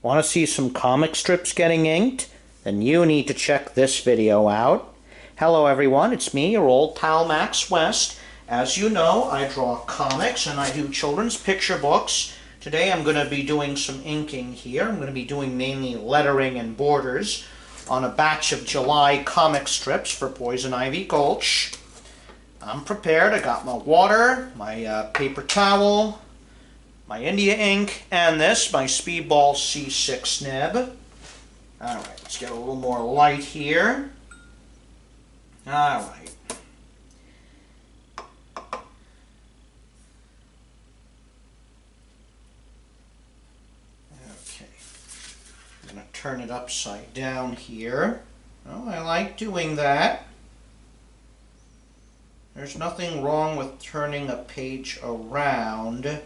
Want to see some comic strips getting inked? Then you need to check this video out. Hello everyone, it's me, your old pal Max West. As you know, I draw comics and I do children's picture books. Today I'm going to be doing some inking here. I'm going to be doing mainly lettering and borders on a batch of July comic strips for Poison Ivy Gulch. I'm prepared. I got my water, my paper towel, my India ink, and this, my Speedball C6 nib. Alright, let's get a little more light here. Alright. Okay. I'm going to turn it upside down here. Oh, I like doing that. There's nothing wrong with turning a page around,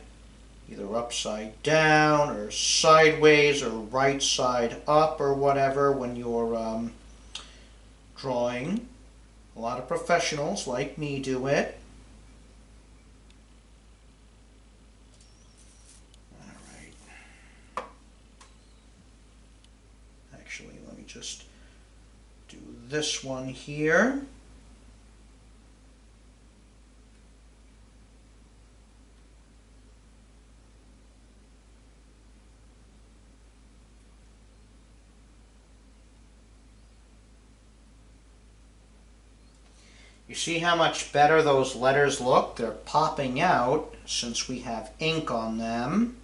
either upside down or sideways or right side up or whatever when you're drawing. A lot of professionals like me do it. Alright. Actually, let me just do this one here. You see how much better those letters look? They're popping out since we have ink on them.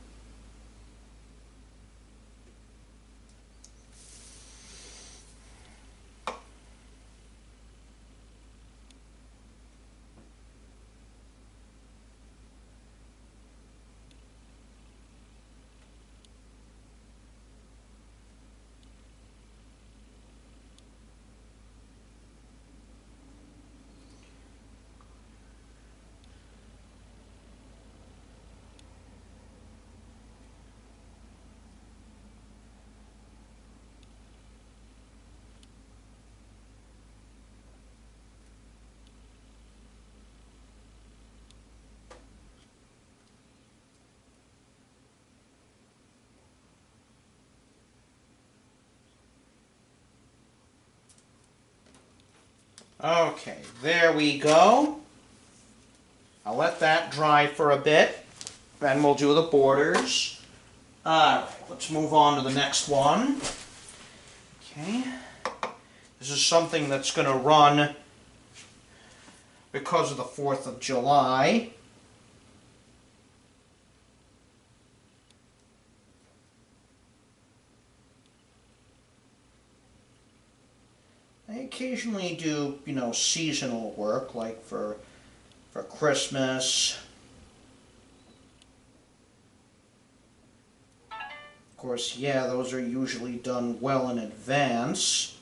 Okay, there we go. I'll let that dry for a bit, then we'll do the borders. Alright, let's move on to the next one. Okay, this is something that's going to run because of the 4th of July. I occasionally do, seasonal work, like for Christmas. Of course, yeah, those are usually done well in advance.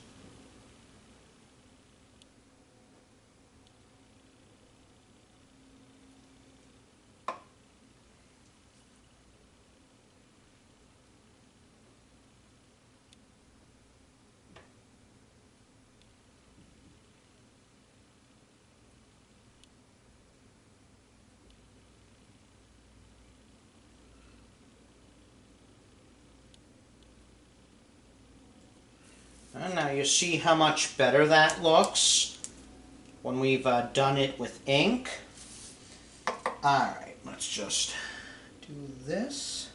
And now you see how much better that looks when we've done it with ink. Alright, let's just do this.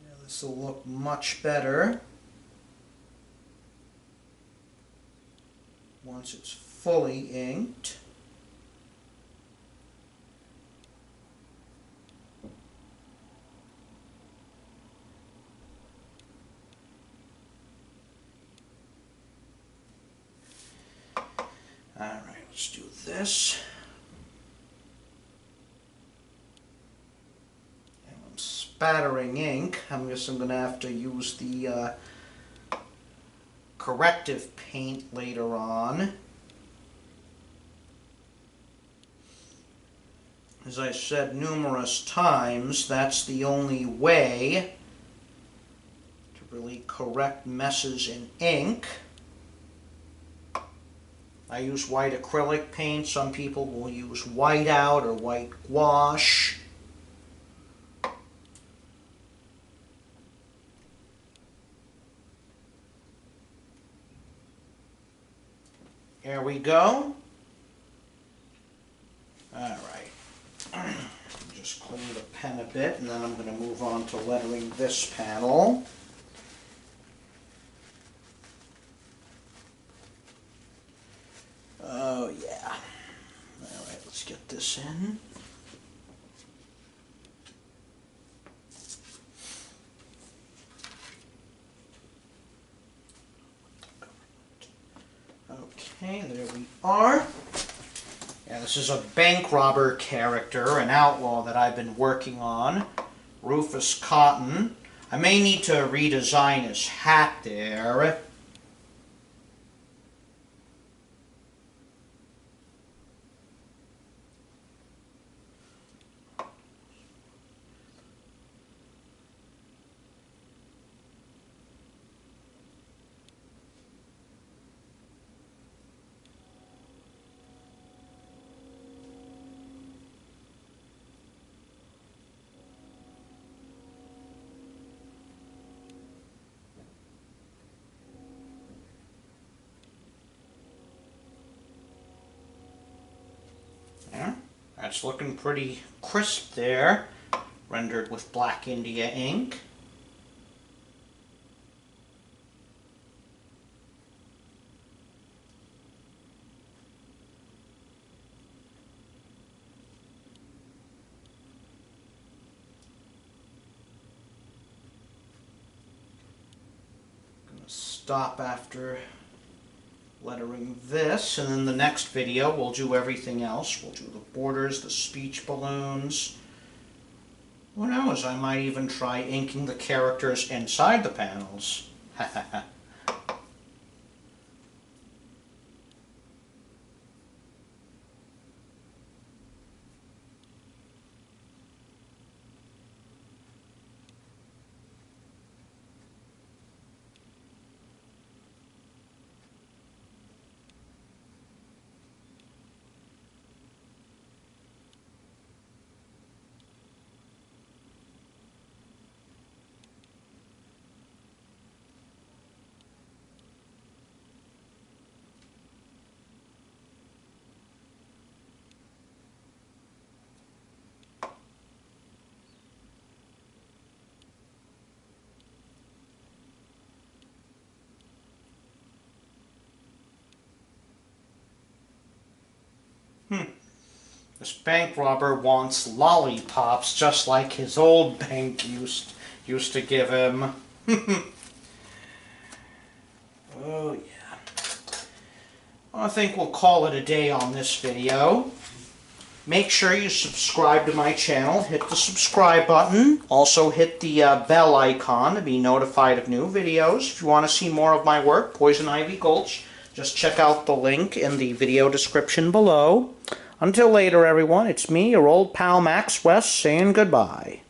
Yeah, this will look much better once it's fully inked. Alright, let's do this. And I'm spattering ink. I guess I'm going to have to use the corrective paint later on. As I said numerous times, that's the only way to really correct messes in ink. I use white acrylic paint. Some people will use whiteout or white gouache. There we go. Alright. Just clean the pen a bit, and then I'm going to move on to lettering this panel. Oh yeah. Alright, let's get this in. Okay, there we are. Yeah, this is a bank robber character, an outlaw that I've been working on. Rufus Cotton. I may need to redesign his hat there. Yeah, that's looking pretty crisp there, rendered with Black India ink. Gonna stop after lettering this, and then the next video we'll do everything else. We'll do the borders, the speech balloons. Who knows, I might even try inking the characters inside the panels. This bank robber wants lollipops just like his old bank used to give him. Oh yeah. I think we'll call it a day on this video. Make sure you subscribe to my channel. Hit the subscribe button. Also hit the bell icon to be notified of new videos. If you want to see more of my work, Poison Ivy Gulch, just check out the link in the video description below. Until later, everyone, it's me, your old pal Max West, saying goodbye.